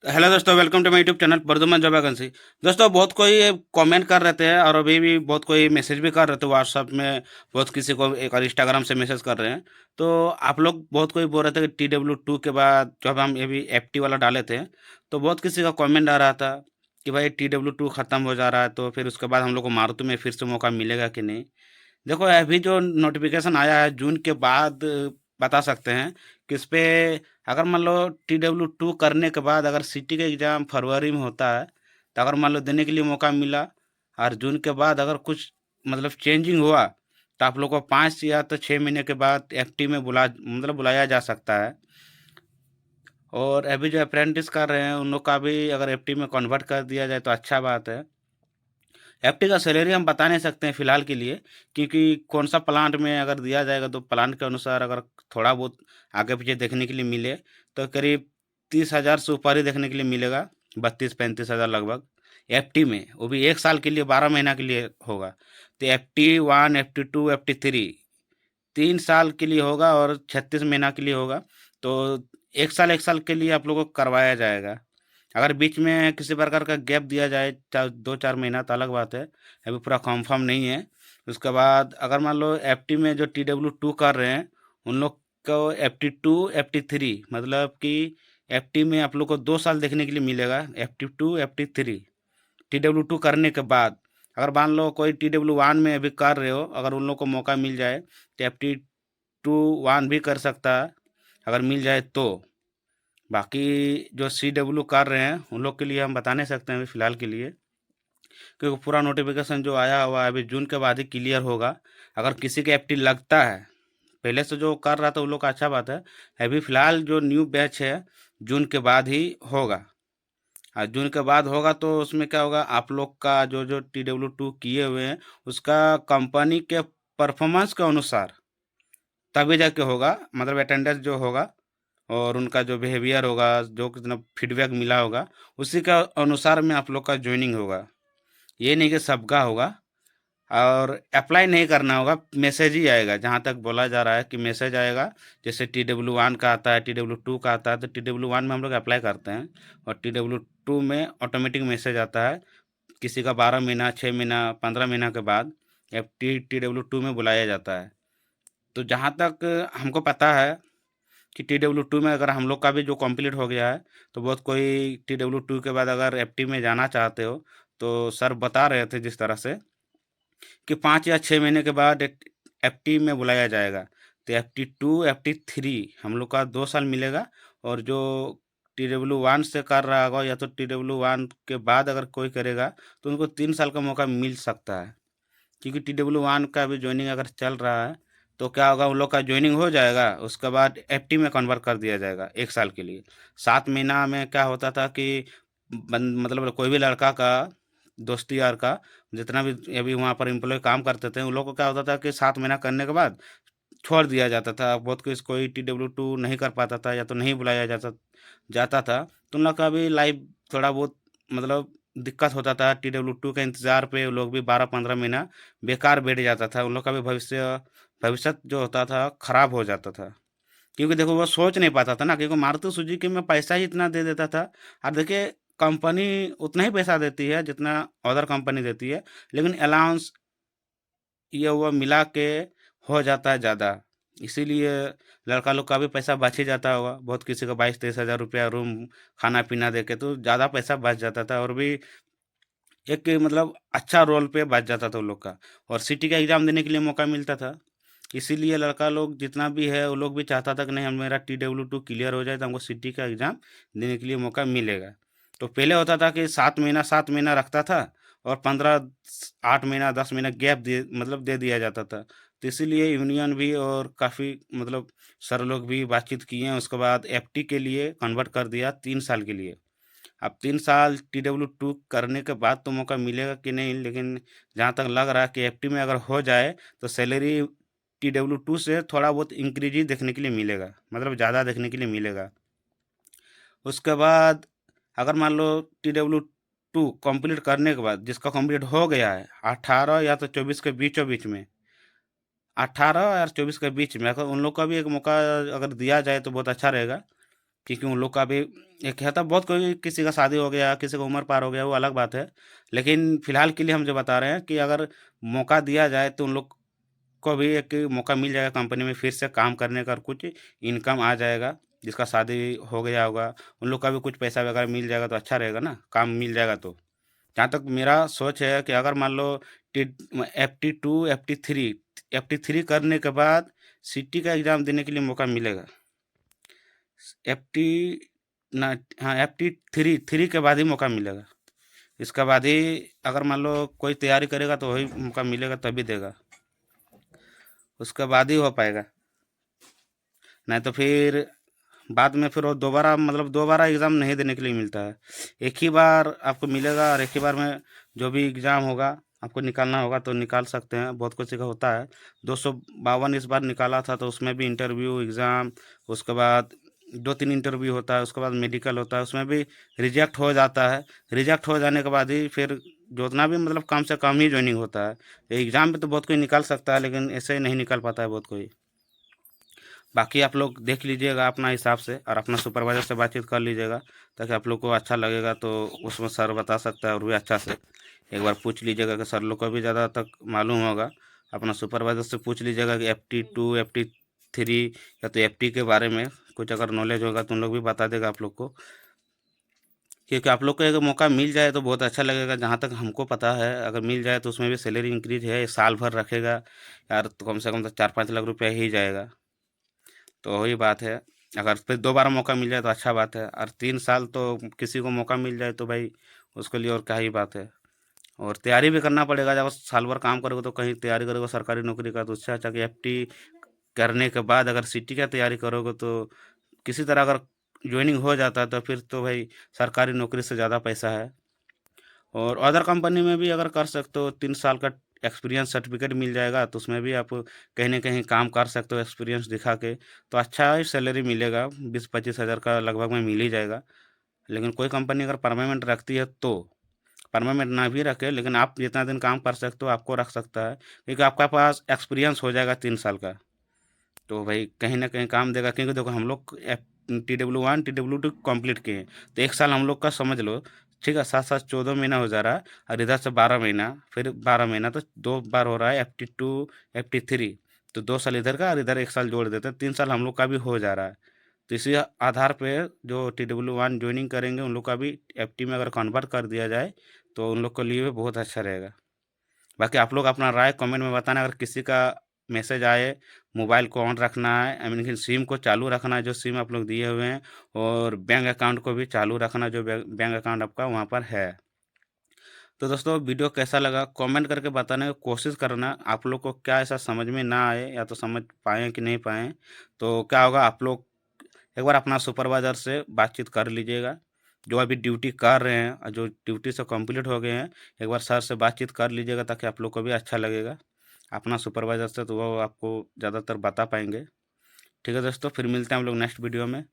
Hello दोस्तों, welcome to my YouTube channel Bardhaman job vacancy. दोस्तों, बहुत कोई कमेंट कर रहे थे और अभी भी बहुत कोई मैसेज भी कर रहे थे व्हाट्सएप में। बहुत किसी को एक और इंस्टाग्राम से मैसेज कर रहे हैं। तो आप लोग बहुत कोई बोल रहे थे कि TW2 के बाद जब हम ये भी FT वाला डाले थे, तो बहुत किसी का कमेंट आ रहा था कि भाई TW2 ख़त्म हो जा रहा है, तो फिर उसके बाद हम लोग को मारुति में फिर से मौका मिलेगा कि नहीं। देखो, अभी जो नोटिफिकेशन आया है जून के बाद, बता सकते हैं कि इस पे अगर मान लो TW2 करने के बाद अगर सिटी का एग्ज़ाम फरवरी में होता है, तो अगर मान लो देने के लिए मौका मिला, और जून के बाद अगर कुछ मतलब चेंजिंग हुआ, तो आप लोग को 5 या तो 6 महीने के बाद FT में बुलाया जा सकता है। और अभी जो अप्रेंटिस कर रहे हैं उन लोग का भी अगर FT में कन्वर्ट कर दिया जाए तो अच्छा बात है। FT का सैलरी हम बता नहीं सकते हैं फ़िलहाल के लिए, क्योंकि कौन सा प्लांट में अगर दिया जाएगा तो प्लांट के अनुसार अगर थोड़ा बहुत आगे पीछे देखने के लिए मिले, तो करीब 30,000 से ऊपर ही देखने के लिए मिलेगा। 32-35 हज़ार लगभग FT में, वो भी 1 साल के लिए, 12 महीना के लिए होगा। तो FT1, FT2, FT3 3 साल के लिए होगा और 36 महीना के लिए होगा। तो 1 साल के लिए आप लोगों को करवाया जाएगा। अगर बीच में किसी प्रकार का गैप दिया जाए, 2-4 महीना, तो अलग बात है, अभी पूरा कंफर्म नहीं है। उसके बाद अगर मान लो FT में जो TW2 कर रहे हैं उन लोग को FT2, FT3 मतलब कि FT में आप लोग को 2 साल देखने के लिए मिलेगा। FT2, FT3 TW2 करने के बाद अगर मान लो कोई TW1 में अभी कर रहे हो, अगर उन लोग को मौका मिल जाए तो FT1 भी कर सकता है, अगर मिल जाए तो। बाकी जो CW कर रहे हैं उन लोग के लिए हम बता नहीं सकते हैं अभी फ़िलहाल के लिए, क्योंकि पूरा नोटिफिकेशन जो आया हुआ है अभी जून के बाद ही क्लियर होगा। अगर किसी के FT लगता है, पहले से जो कर रहा था उन लोग का अच्छा बात है। अभी फ़िलहाल जो न्यू बैच है जून के बाद ही होगा। और जून के बाद होगा तो उसमें क्या होगा, आप लोग का जो जो TW2 किए हुए हैं उसका कंपनी के परफॉर्मेंस के अनुसार तभी जाके होगा, मतलब अटेंडेंस जो होगा और उनका जो बिहेवियर होगा, जो कितना फीडबैक मिला होगा, उसी का अनुसार में आप लोग का ज्वाइनिंग होगा। ये नहीं कि सबका होगा। और अप्लाई नहीं करना होगा, मैसेज ही आएगा। जहाँ तक बोला जा रहा है कि मैसेज आएगा। जैसे TW1 का आता है, TW2 का आता है, तो TW1 में हम लोग अप्लाई करते हैं और TW2 में ऑटोमेटिक मैसेज आता है। किसी का 12 महीना, 6 महीना, 15 महीना के बाद FT TW2 में बुलाया जाता है। तो जहाँ तक हमको पता है कि TW2 में अगर हम लोग का भी जो कंप्लीट हो गया है, तो बहुत कोई TW2 के बाद अगर FT में जाना चाहते हो, तो सर बता रहे थे जिस तरह से कि 5 या 6 महीने के बाद एक FT में बुलाया जाएगा। तो FT2, FT3 हम लोग का 2 साल मिलेगा। और जो TW1 से कर रहा होगा या तो TW1 के बाद अगर कोई करेगा, तो उनको 3 साल का मौका मिल सकता है। क्योंकि TW1 का भी ज्वाइनिंग अगर चल रहा है, तो क्या होगा, उन लोग का ज्वाइनिंग हो जाएगा, उसके बाद FT में कन्वर्ट कर दिया जाएगा 1 साल के लिए। 7 महीना में क्या होता था कि मतलब कोई भी लड़का का, दोस्ती यार का, जितना भी अभी वहाँ पर एम्प्लॉय काम करते थे, उन लोग को क्या होता था कि 7 महीना करने के बाद छोड़ दिया जाता था। बहुत कोई TW2 नहीं कर पाता था या तो नहीं बुलाया जाता जाता था, तो उन लोग का भी लाइफ थोड़ा बहुत मतलब दिक्कत होता था। TW2 के इंतज़ार पे वो लोग भी 12-15 महीना बेकार बैठ जाता था। उन लोग का भी भविष्य जो होता था खराब हो जाता था। क्योंकि देखो वो सोच नहीं पाता था ना, क्योंकि मारुति सुजुकी में पैसा ही इतना दे देता था। और देखिए, कंपनी उतना ही पैसा देती है जितना अदर कंपनी देती है, लेकिन अलाउंस ये वो मिला के हो जाता है ज़्यादा। इसीलिए लड़का लोग का भी पैसा बच ही जाता होगा। बहुत किसी का 22-23 हज़ार रुपया रूम, खाना पीना दे के तो ज़्यादा पैसा बच जाता था, और भी एक मतलब अच्छा रोल पे बच जाता था उन लोग का। और सिटी का एग्ज़ाम देने के लिए मौका मिलता था। इसीलिए लड़का लोग जितना भी है वो लोग भी चाहता था कि नहीं, हम मेरा TW2 क्लियर हो जाए तो हमको सिटी का एग्ज़ाम देने के लिए मौका मिलेगा। तो पहले होता था कि 7 महीना रखता था और 8 महीना 10 महीना गैप दे दिया जाता था। तो इसीलिए यूनियन भी और काफ़ी मतलब सर लोग भी बातचीत किए हैं, उसके बाद FT के लिए कन्वर्ट कर दिया 3 साल के लिए। अब 3 साल TW2 करने के बाद तो मौका मिलेगा कि नहीं, लेकिन जहाँ तक लग रहा है कि FT में अगर हो जाए तो सैलरी TW2 से थोड़ा बहुत इंक्रीज ही देखने के लिए मिलेगा, मतलब ज़्यादा देखने के लिए मिलेगा। उसके बाद अगर मान लो TW2 कंप्लीट करने के बाद जिसका कंप्लीट हो गया है 18 या तो 24 के बीचों बीच में, 18 और 24 के बीच में अगर उन लोग का भी एक मौका अगर दिया जाए तो बहुत अच्छा रहेगा। क्योंकि उन लोग का भी एक क्या था, बहुत कोई किसी का शादी हो गया, किसी का उम्र पार हो गया, वो अलग बात है। लेकिन फिलहाल के लिए हम जो बता रहे हैं कि अगर मौका दिया जाए तो उन लोग को भी एक मौका मिल जाएगा कंपनी में फिर से काम करने का, और कुछ इनकम आ जाएगा। जिसका शादी हो गया होगा उन लोग का भी कुछ पैसा वगैरह मिल जाएगा तो अच्छा रहेगा ना, काम मिल जाएगा तो। जहाँ तक मेरा सोच है कि अगर मान लो टी FT2 FT3 करने के बाद सीटी का एग्ज़ाम देने के लिए मौका मिलेगा। FT ना, हाँ, FT3 के बाद ही मौका मिलेगा। इसके बाद ही अगर मान लो कोई तैयारी करेगा तो वही मौका मिलेगा, तभी देगा। उसके बाद ही हो पाएगा, नहीं तो फिर बाद में फिर वो दोबारा, मतलब दोबारा एग्ज़ाम नहीं देने के लिए मिलता है। एक ही बार आपको मिलेगा और एक ही बार में जो भी एग्ज़ाम होगा आपको निकालना होगा तो निकाल सकते हैं। बहुत कुछ का होता है। 252 इस बार निकाला था तो उसमें भी इंटरव्यू एग्ज़ाम, उसके बाद 2-3 इंटरव्यू होता है, उसके बाद मेडिकल होता है, उसमें भी रिजेक्ट हो जाता है। रिजेक्ट हो जाने के बाद ही फिर जो उतना भी, मतलब कम से कम ही ज्वाइनिंग होता है। एग्ज़ाम में तो बहुत कोई निकाल सकता है लेकिन ऐसे नहीं निकाल पाता है बहुत कोई। बाकी आप लोग देख लीजिएगा अपना हिसाब से और अपना सुपरवाइज़र से बातचीत कर लीजिएगा, ताकि आप लोग को अच्छा लगेगा तो उसमें सर बता सकता है और भी अच्छा से। एक बार पूछ लीजिएगा कि सर लोग को भी ज़्यादा तक मालूम होगा। अपना सुपरवाइज़र से पूछ लीजिएगा कि FT2 FT3 या तो FT के बारे में कुछ अगर नॉलेज होगा तो उन लोग भी बता देगा आप लोग को। क्योंकि आप लोग को अगर मौका मिल जाए तो बहुत अच्छा लगेगा। जहाँ तक हमको पता है, अगर मिल जाए तो उसमें भी सैलरी इंक्रीज है, साल भर रखेगा यार, तो कम से कम तो 4-5 लाख रुपया ही जाएगा। तो वही बात है। अगर फिर दोबारा मौका मिल जाए तो अच्छा बात है, और 3 साल तो किसी को मौका मिल जाए तो भाई उसके लिए और क्या ही बात है। और तैयारी भी करना पड़ेगा। जब साल भर काम करोगे तो कहीं तैयारी करोगे सरकारी नौकरी का, तो उससे अच्छा कि FT करने के बाद अगर सिटी का तैयारी करोगे तो किसी तरह अगर ज्वाइनिंग हो जाता है तो फिर तो भाई सरकारी नौकरी से ज़्यादा पैसा है। और अदर कंपनी में भी अगर कर सकते हो, 3 साल का एक्सपीरियंस सर्टिफिकेट मिल जाएगा तो उसमें भी आप कहीं ना कहीं काम कर सकते हो एक्सपीरियंस दिखा के, तो अच्छा ही सैलरी मिलेगा, 20-25 हज़ार का लगभग में मिल ही जाएगा। लेकिन कोई कंपनी अगर परमानेंट रखती है तो, परमानेंट ना भी रखे लेकिन आप जितना दिन काम कर सकते हो आपको रख सकता है, क्योंकि आपका पास एक्सपीरियंस हो जाएगा 3 साल का। तो भाई कहीं ना कहीं काम देगा, क्योंकि देखो हम लोग TW1 TW2 कंप्लीट किए हैं, तो 1 साल हम लोग का समझ लो। ठीक है, 7-7 14 महीना हो जा रहा है, और इधर से 12 महीना, फिर 12 महीना, तो 2 बार हो रहा है FT2 FT3। तो 2 साल इधर का और इधर 1 साल जोड़ देते हैं, 3 साल हम लोग का भी हो जा रहा है। तो इसी आधार पे जो TW1 ज्वाइनिंग करेंगे उन लोग का भी FT में अगर कन्वर्ट कर दिया जाए तो उन लोग के लिए भी बहुत अच्छा रहेगा। बाकी आप लोग अपना राय कमेंट में बताना। अगर किसी का मैसेज आए, मोबाइल को ऑन रखना है, आई मीन सिम को चालू रखना है जो सिम आप लोग दिए हुए हैं, और बैंक अकाउंट को भी चालू रखना जो बैंक अकाउंट आपका वहाँ पर है। तो दोस्तों वीडियो कैसा लगा कमेंट करके बताने की कोशिश करना। आप लोग को क्या ऐसा समझ में ना आए या तो समझ पाएँ कि नहीं पाएँ, तो क्या होगा, आप लोग एक बार अपना सुपरवाइज़र से बातचीत कर लीजिएगा। जो अभी ड्यूटी कर रहे हैं और जो ड्यूटी से कंप्लीट हो गए हैं, एक बार सर से बातचीत कर लीजिएगा ताकि आप लोग को भी अच्छा लगेगा। अपना सुपरवाइज़र से तो वो आपको ज़्यादातर बता पाएँगे। ठीक है दोस्तों, फिर मिलते हैं हम लोग नेक्स्ट वीडियो में।